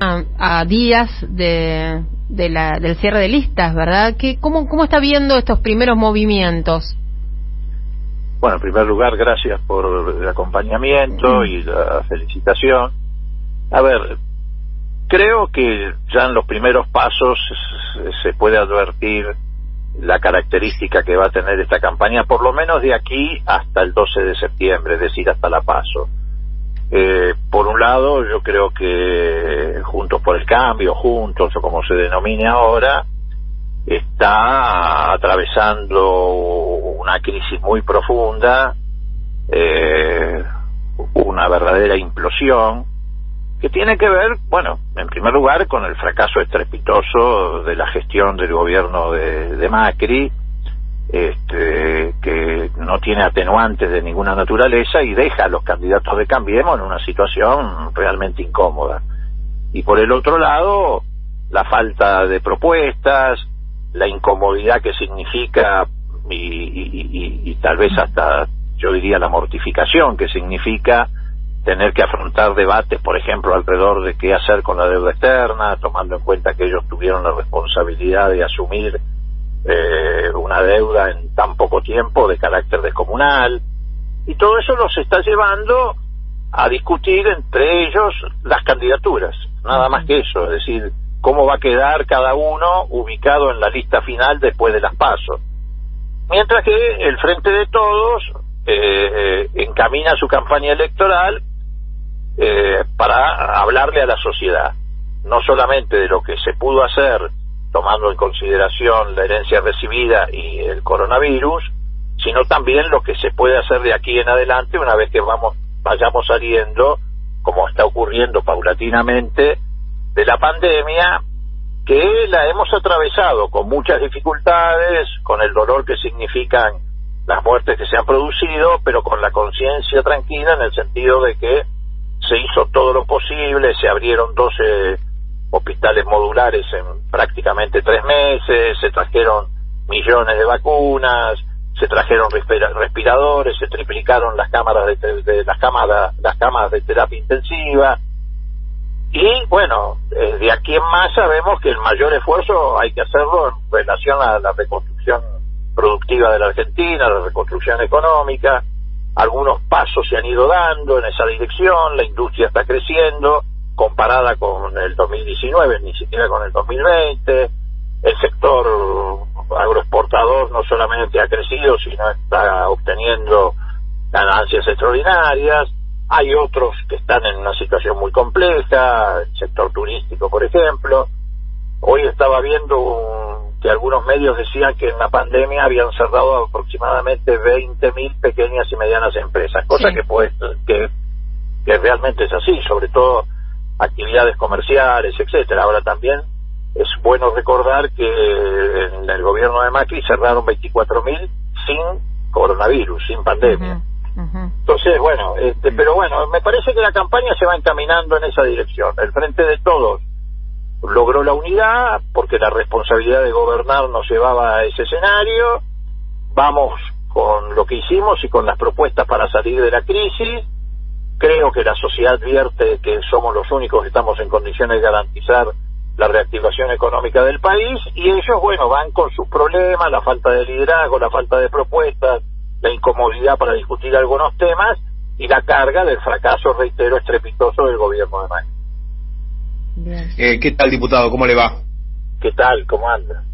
A días del cierre de listas, ¿verdad? ¿Cómo está viendo estos primeros movimientos? Bueno, en primer lugar, gracias por el acompañamiento y la felicitación. A ver, creo que ya en los primeros pasos se puede advertir la característica que va a tener esta campaña, por lo menos de aquí hasta el 12 de septiembre, es decir, hasta la PASO. Por un lado, yo creo que Juntos por el Cambio, Juntos o como se denomine ahora, está atravesando una crisis muy profunda, una verdadera implosión, que tiene que ver, bueno, en primer lugar con el fracaso estrepitoso de la gestión del gobierno de Macri, que no tiene atenuantes de ninguna naturaleza y deja a los candidatos de Cambiemos en una situación realmente incómoda. Y por el otro lado, la falta de propuestas, la incomodidad que significa y tal vez hasta, yo diría, la mortificación que significa tener que afrontar debates, por ejemplo, alrededor de qué hacer con la deuda externa, tomando en cuenta que ellos tuvieron la responsabilidad de asumir una deuda en tan poco tiempo de carácter descomunal, y todo eso los está llevando a discutir entre ellos las candidaturas, nada más que eso, es decir, cómo va a quedar cada uno ubicado en la lista final después de las PASO. Mientras que el Frente de Todos encamina su campaña electoral para hablarle a la sociedad, no solamente de lo que se pudo hacer tomando en consideración la herencia recibida y el coronavirus, sino también lo que se puede hacer de aquí en adelante una vez que vayamos saliendo, como está ocurriendo paulatinamente, de la pandemia, que la hemos atravesado con muchas dificultades, con el dolor que significan las muertes que se han producido, pero con la conciencia tranquila en el sentido de que se hizo todo lo posible, se abrieron 12 hospitales modulares en prácticamente 3 meses, se trajeron millones de vacunas, se trajeron respiradores, se triplicaron las cámaras las camas de terapia intensiva, y bueno, de aquí en más sabemos que el mayor esfuerzo hay que hacerlo en relación a la reconstrucción productiva de la Argentina, la reconstrucción económica. Algunos pasos se han ido dando en esa dirección, la industria está creciendo comparada con el 2019, ni siquiera con el 2020, el sector agroexportador no solamente ha crecido, sino está obteniendo ganancias extraordinarias. Hay otros que están en una situación muy compleja, el sector turístico, por ejemplo. Hoy estaba viendo que algunos medios decían que en la pandemia habían cerrado aproximadamente 20.000 pequeñas y medianas empresas, cosa que realmente es así, sobre todo actividades comerciales, etcétera. Ahora también es bueno recordar que en el gobierno de Macri cerraron 24.000 sin coronavirus, sin pandemia. Entonces, bueno, pero bueno, me parece que la campaña se va encaminando en esa dirección. El Frente de Todos logró la unidad porque la responsabilidad de gobernar nos llevaba a ese escenario. Vamos con lo que hicimos y con las propuestas para salir de la crisis. Creo que la sociedad advierte que somos los únicos que estamos en condiciones de garantizar la reactivación económica del país, y ellos, bueno, van con sus problemas, la falta de liderazgo, la falta de propuestas, la incomodidad para discutir algunos temas y la carga del fracaso, reitero, estrepitoso del gobierno de Macri. ¿Qué tal, diputado? ¿Cómo le va? ¿Qué tal? ¿Cómo anda?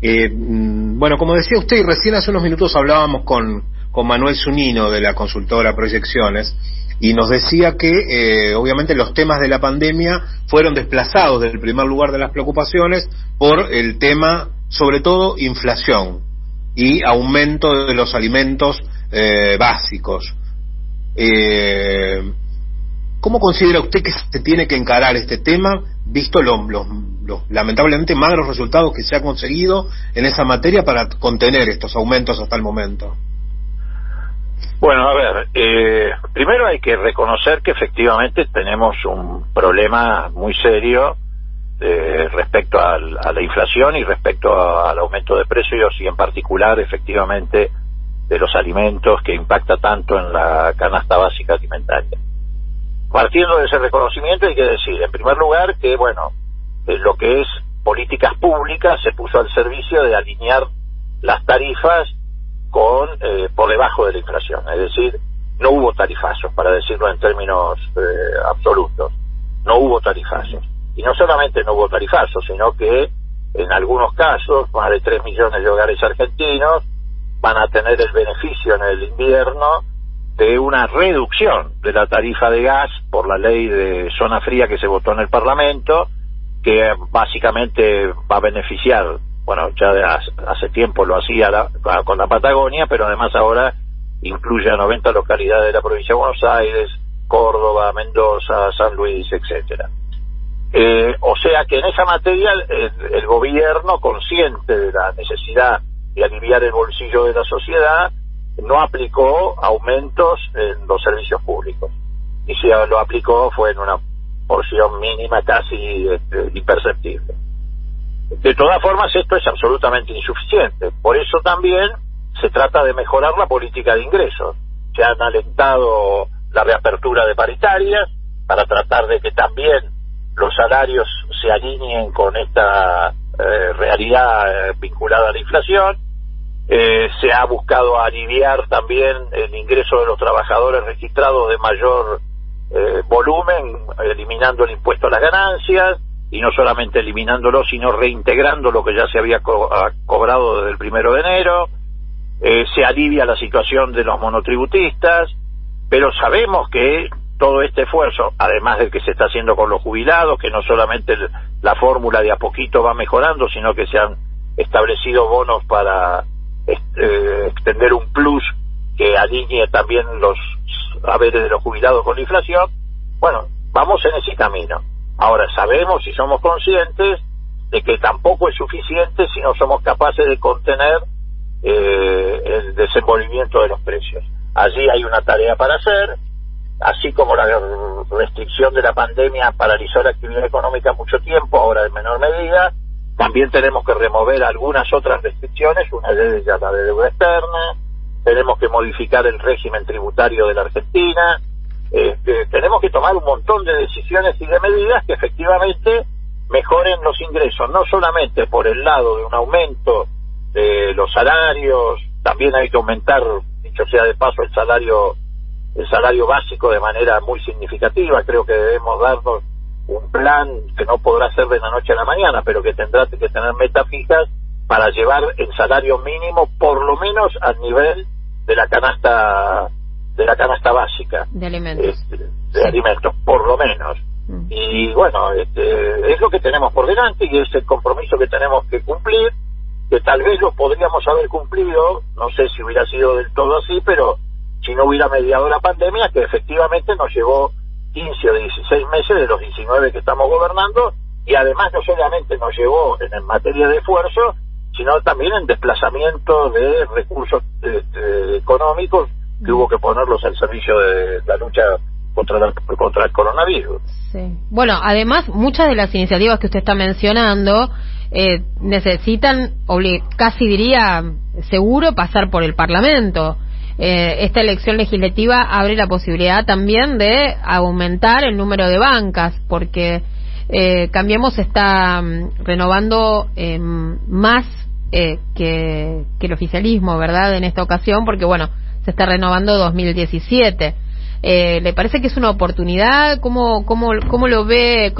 Bueno, como decía usted, recién hace unos minutos hablábamos con Manuel Zunino de la consultora Proyecciones, y nos decía que obviamente los temas de la pandemia fueron desplazados del primer lugar de las preocupaciones por el tema, sobre todo, inflación y aumento de los alimentos básicos. ¿Cómo considera usted que se tiene que encarar este tema, visto los lamentablemente magros resultados que se ha conseguido en esa materia para contener estos aumentos hasta el momento? Bueno, a ver, primero hay que reconocer que efectivamente tenemos un problema muy serio respecto a la inflación y respecto al aumento de precios, y en particular efectivamente de los alimentos, que impacta tanto en la canasta básica alimentaria. partiendo de ese reconocimiento hay que decir, en primer lugar, que bueno, lo que es políticas públicas se puso al servicio de alinear las tarifas con por debajo de la inflación, es decir, no hubo tarifazos, para decirlo en términos absolutos, no hubo tarifazos. Y no solamente no hubo tarifazos, sino que en algunos casos, más de 3 millones de hogares argentinos van a tener el beneficio en el invierno de una reducción de la tarifa de gas por la ley de zona fría que se votó en el Parlamento, que básicamente va a beneficiar, bueno, ya hace tiempo lo hacía con la Patagonia, pero además ahora incluye a 90 localidades de la provincia de Buenos Aires, Córdoba, Mendoza, San Luis, etcétera. O sea que en esa materia el gobierno, consciente de la necesidad de aliviar el bolsillo de la sociedad, no aplicó aumentos en los servicios públicos. Y si lo aplicó fue en una porción mínima, casi imperceptible. De todas formas, esto es absolutamente insuficiente. Por eso también se trata de mejorar la política de ingresos. Se han alentado la reapertura de paritarias para tratar de que también los salarios se alineen con esta realidad vinculada a la inflación. Se ha buscado aliviar también el ingreso de los trabajadores registrados de mayor volumen, eliminando el impuesto a las ganancias, y no solamente eliminándolo, sino reintegrando lo que ya se había cobrado desde el 1 de enero. Se alivia la situación de los monotributistas, pero sabemos que todo este esfuerzo, además del que se está haciendo con los jubilados, que no solamente la fórmula de a poquito va mejorando, sino que se han establecido bonos para extender un plus que alinee también los haberes de los jubilados con la inflación. Bueno, vamos en ese camino. Ahora, sabemos y somos conscientes de que tampoco es suficiente si no somos capaces de contener el desenvolvimiento de los precios. Allí hay una tarea para hacer. Así como la restricción de la pandemia paralizó la actividad económica mucho tiempo, ahora en menor medida, también tenemos que remover algunas otras restricciones, una de ellas la de deuda externa, tenemos que modificar el régimen tributario de la Argentina, tenemos que tomar un montón de decisiones y de medidas que efectivamente mejoren los ingresos, no solamente por el lado de un aumento de los salarios, también hay que aumentar, dicho sea de paso, el salario básico de manera muy significativa. Creo que debemos darnos un plan que no podrá ser de la noche a la mañana, pero que tendrá que tener metas fijas para llevar el salario mínimo por lo menos al nivel de la canasta básica de alimentos, alimentos, por lo menos. Y bueno, es lo que tenemos por delante y es el compromiso que tenemos que cumplir, que tal vez lo podríamos haber cumplido, no sé si hubiera sido del todo así, pero si no hubiera mediado la pandemia, que efectivamente nos llevó 15 o 16 meses de los 19 que estamos gobernando, y además no solamente nos llevó en materia de esfuerzo, sino también en desplazamiento de recursos económicos que hubo que ponerlos al servicio de la lucha contra el coronavirus. Sí. Bueno, además, muchas de las iniciativas que usted está mencionando necesitan, casi diría, seguro pasar por el Parlamento. Esta elección legislativa abre la posibilidad también de aumentar el número de bancas, porque Cambiemos está renovando más que el oficialismo, ¿verdad?, en esta ocasión, porque bueno, se está renovando 2017. ¿Le parece que es una oportunidad? ¿Cómo lo ve?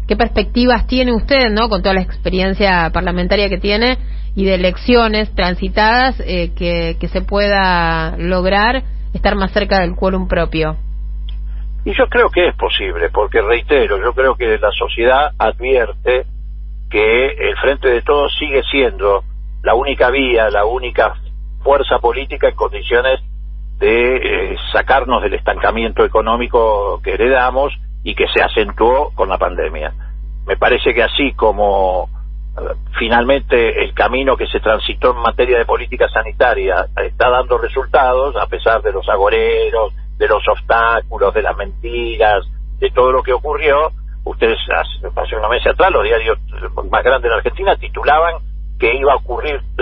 ¿Qué perspectivas tiene usted, no, con toda la experiencia parlamentaria que tiene y de elecciones transitadas, que se pueda lograr estar más cerca del quórum propio? Y yo creo que es posible, porque reitero, yo creo que la sociedad advierte que el Frente de Todos sigue siendo la única vía, la única fuerza política en condiciones de sacarnos del estancamiento económico que heredamos y que se acentuó con la pandemia. Me parece que así como finalmente el camino que se transitó en materia de política sanitaria está dando resultados, a pesar de los agoreros, de los obstáculos, de las mentiras, de todo lo que ocurrió. Ustedes hace unos meses atrás, los diarios más grandes de la Argentina titulaban que iba a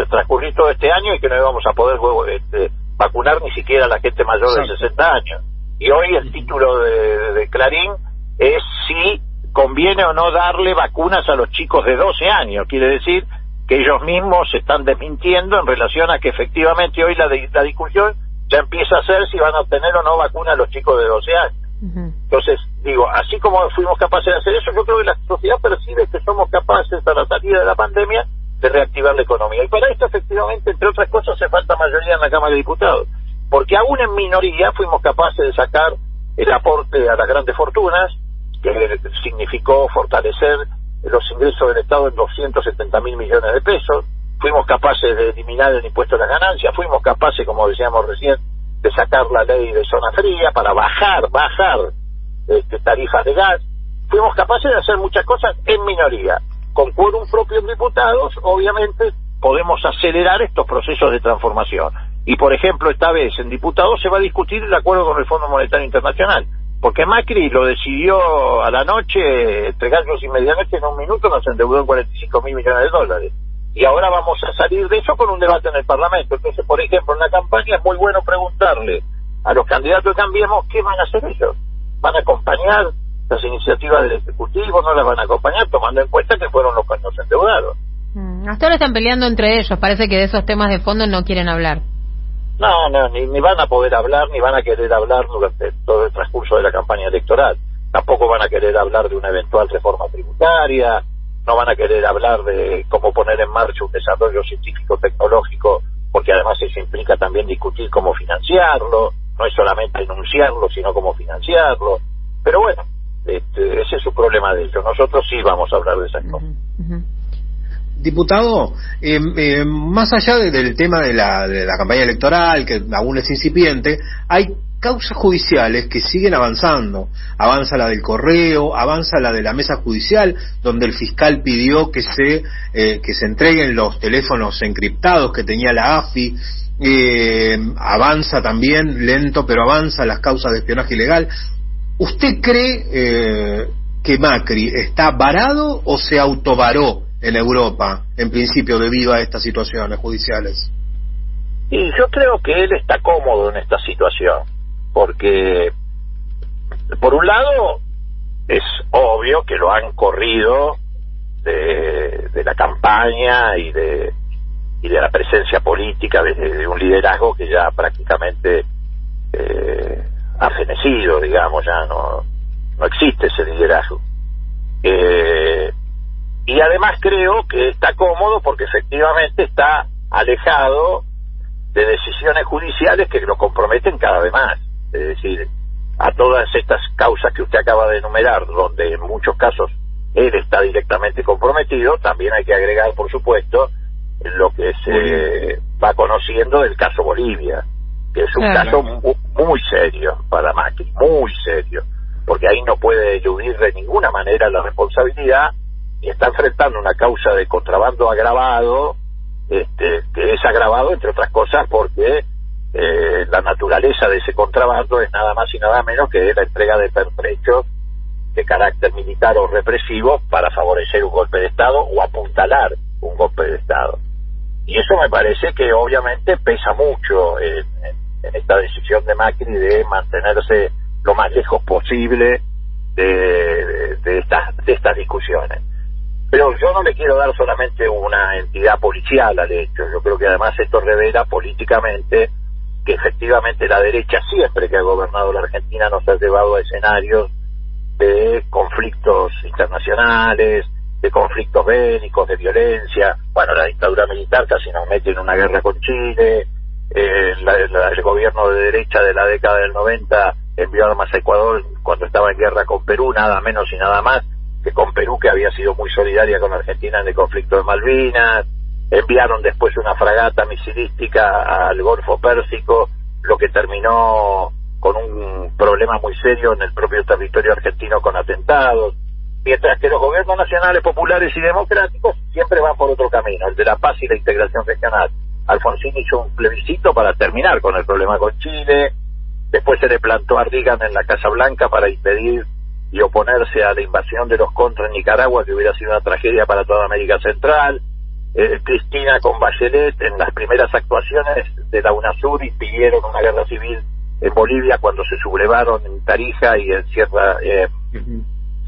transcurrir todo este año y que no íbamos a poder vacunar ni siquiera a la gente mayor de 60 años. Y hoy el título de Clarín es si conviene o no darle vacunas a los chicos de 12 años. Quiere decir que ellos mismos se están desmintiendo en relación a que efectivamente hoy la discusión ya empieza a ser si van a obtener o no vacuna a los chicos de 12 años. Entonces, digo, así como fuimos capaces de hacer eso, yo creo que la sociedad percibe que somos capaces a la salida de la pandemia de reactivar la economía. Y para esto, efectivamente, entre otras cosas, hace falta mayoría en la Cámara de Diputados. Porque aún en minoría fuimos capaces de sacar el aporte a las grandes fortunas, que significó fortalecer los ingresos del Estado en 270.000 millones de pesos. Fuimos capaces de eliminar el impuesto a las ganancias. Fuimos capaces, como decíamos recién, de sacar la ley de zona fría para bajar tarifas de gas. Fuimos capaces de hacer muchas cosas en minoría. Con quórum propio en diputados, obviamente, podemos acelerar estos procesos de transformación. Y, por ejemplo, esta vez en diputados se va a discutir el acuerdo con el Fondo Monetario Internacional, porque Macri lo decidió a la noche, entre gallos y medianoche, en un minuto nos endeudó en 45.000 millones de dólares. Y ahora vamos a salir de eso con un debate en el Parlamento. Entonces, por ejemplo, en la campaña es muy bueno preguntarle a los candidatos de Cambiemos qué van a hacer ellos. ¿Van a acompañar las iniciativas del Ejecutivo? ¿No las van a acompañar? Tomando en cuenta que fueron los que nos endeudaron. Hasta ahora están peleando entre ellos. Parece que de esos temas de fondo no quieren hablar. No, ni van a poder hablar, ni van a querer hablar durante todo el transcurso de la campaña electoral. Tampoco van a querer hablar de una eventual reforma tributaria, no van a querer hablar de cómo poner en marcha un desarrollo científico-tecnológico, porque además eso implica también discutir cómo financiarlo, no es solamente enunciarlo, sino cómo financiarlo. Pero bueno, ese es su problema de ellos. Nosotros sí vamos a hablar de esas cosas. Diputado, más allá del tema de la campaña electoral, que aún es incipiente, hay causas judiciales que siguen avanzando. Avanza la del Correo, avanza la de la mesa judicial, donde el fiscal pidió que se entreguen los teléfonos encriptados que tenía la AFI. Avanza también, lento, pero avanza las causas de espionaje ilegal. ¿Usted cree que Macri está varado o se autovaró en Europa, en principio, debido a estas situaciones judiciales? Y yo creo que él está cómodo en esta situación, porque por un lado es obvio que lo han corrido de la campaña y de la presencia política, de un liderazgo que ya prácticamente ha fenecido, digamos, ya no existe ese liderazgo. Y además creo que está cómodo porque efectivamente está alejado de decisiones judiciales que lo comprometen cada vez más. Es decir, a todas estas causas que usted acaba de enumerar, donde en muchos casos él está directamente comprometido, también hay que agregar, por supuesto, lo que se va conociendo del caso Bolivia, que es un caso muy serio para Macri, muy serio, porque ahí no puede eludir de ninguna manera la responsabilidad y está enfrentando una causa de contrabando agravado, que es agravado, entre otras cosas, porque la naturaleza de ese contrabando es nada más y nada menos que la entrega de pertrechos de carácter militar o represivo para favorecer un golpe de Estado o apuntalar un golpe de Estado. Y eso me parece que obviamente pesa mucho en esta decisión de Macri de mantenerse lo más lejos posible de estas discusiones. Pero yo no le quiero dar solamente una entidad policial al hecho. Yo creo que además esto revela políticamente que efectivamente la derecha, siempre que ha gobernado la Argentina, nos ha llevado a escenarios de conflictos internacionales, de conflictos bélicos, de violencia. Bueno, la dictadura militar casi nos mete en una guerra con Chile, el gobierno de derecha de la década del 90 envió armas a Ecuador cuando estaba en guerra con Perú, nada menos y nada más que con Perú, que había sido muy solidaria con Argentina en el conflicto de Malvinas. Enviaron después una fragata misilística al Golfo Pérsico, lo que terminó con un problema muy serio en el propio territorio argentino con atentados, mientras que los gobiernos nacionales, populares y democráticos siempre van por otro camino, el de la paz y la integración regional. Alfonsín hizo un plebiscito para terminar con el problema con Chile, después se le plantó a Reagan en la Casa Blanca para impedir y oponerse a la invasión de los contras en Nicaragua, que hubiera sido una tragedia para toda América Central. Cristina con Bachelet en las primeras actuaciones de la UNASUR impidieron una guerra civil en Bolivia cuando se sublevaron en Tarija y en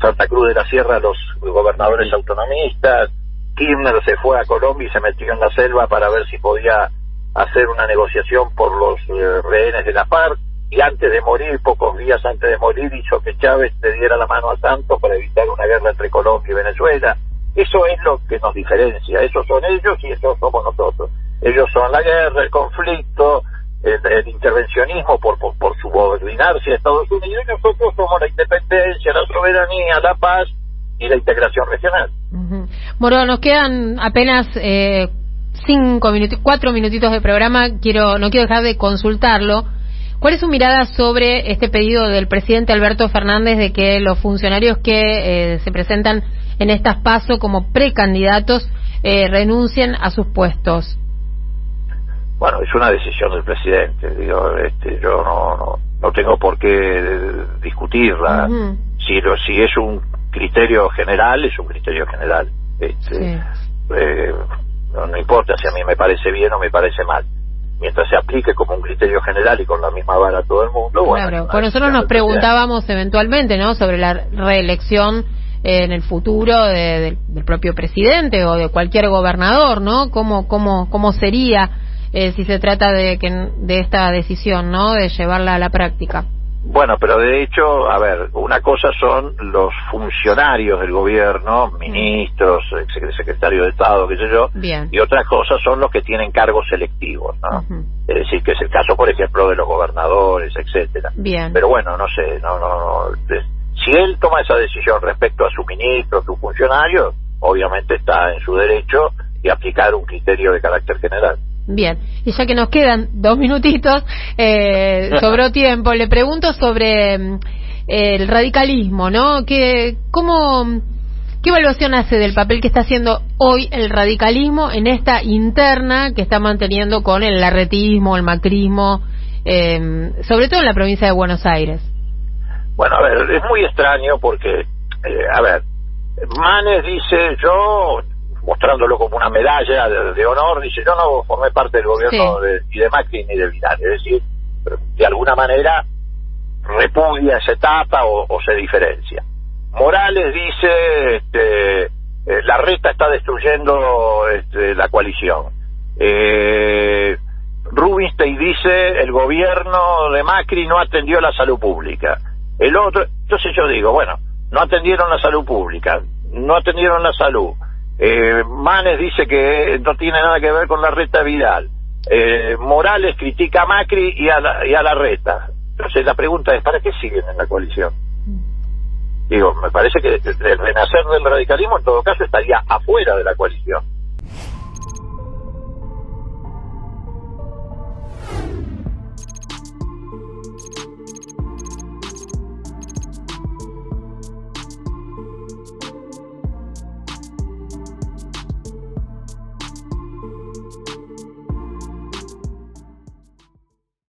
Santa Cruz de la Sierra los gobernadores autonomistas. Kirchner se fue a Colombia y se metió en la selva para ver si podía hacer una negociación por los rehenes de la FARC, y antes de morir, pocos días antes de morir, hizo que Chávez le diera la mano a Santos para evitar una guerra entre Colombia y Venezuela. Eso es lo que nos diferencia. Esos son ellos y esos somos nosotros. Ellos son la guerra, el conflicto, el intervencionismo por subordinarse a Estados Unidos, y nosotros somos la independencia, la soberanía, la paz y la integración regional. Moro, nos quedan apenas 4 minutitos de programa. No quiero dejar de consultarlo. ¿Cuál es su mirada sobre este pedido del presidente Alberto Fernández de que los funcionarios que se presentan en estas PASO como precandidatos renuncien a sus puestos? Bueno, es una decisión del presidente. Yo no tengo por qué discutirla. Si es un criterio general, es un criterio general. No importa si a mí me parece bien o me parece mal. Mientras se aplique como un criterio general y con la misma vara a todo el mundo. Claro, pues nosotros nos preguntábamos eventualmente, ¿no?, sobre la reelección en el futuro del propio presidente o de cualquier gobernador, ¿no? ¿Cómo sería si se trata de esta decisión, ¿no?, de llevarla a la práctica? Bueno, pero de hecho, a ver, una cosa son los funcionarios del gobierno, ministros, secretarios de Estado, qué sé yo, bien, y otras cosas son los que tienen cargos selectivos, ¿no? Es decir, que es el caso, por ejemplo, de los gobernadores, etcétera. Bien. Pero bueno, no sé, si él toma esa decisión respecto a su ministro, a su funcionario, obviamente está en su derecho de aplicar un criterio de carácter general. Bien, y ya que nos quedan 2 minutitos, sobró tiempo, le pregunto sobre el radicalismo, ¿no? ¿Qué evaluación hace del papel que está haciendo hoy el radicalismo en esta interna que está manteniendo con el larretismo, el macrismo, sobre todo en la provincia de Buenos Aires? Bueno, a ver, es muy extraño porque, Manes dice, yo, mostrándolo como una medalla de honor, dice, yo no formé parte del gobierno ni de Macri ni de Vidal, es decir, de alguna manera repudia esa etapa o se diferencia. Morales dice, Larreta está destruyendo la coalición. Rubinstein dice, el gobierno de Macri no atendió la salud pública. El otro, entonces yo digo, bueno, no atendieron la salud pública, no atendieron la salud. Manes dice que no tiene nada que ver con Larreta Vidal. Morales critica a Macri y a Larreta. Entonces la pregunta es, ¿para qué siguen en la coalición? Digo, me parece que el renacer del radicalismo en todo caso estaría afuera de la coalición.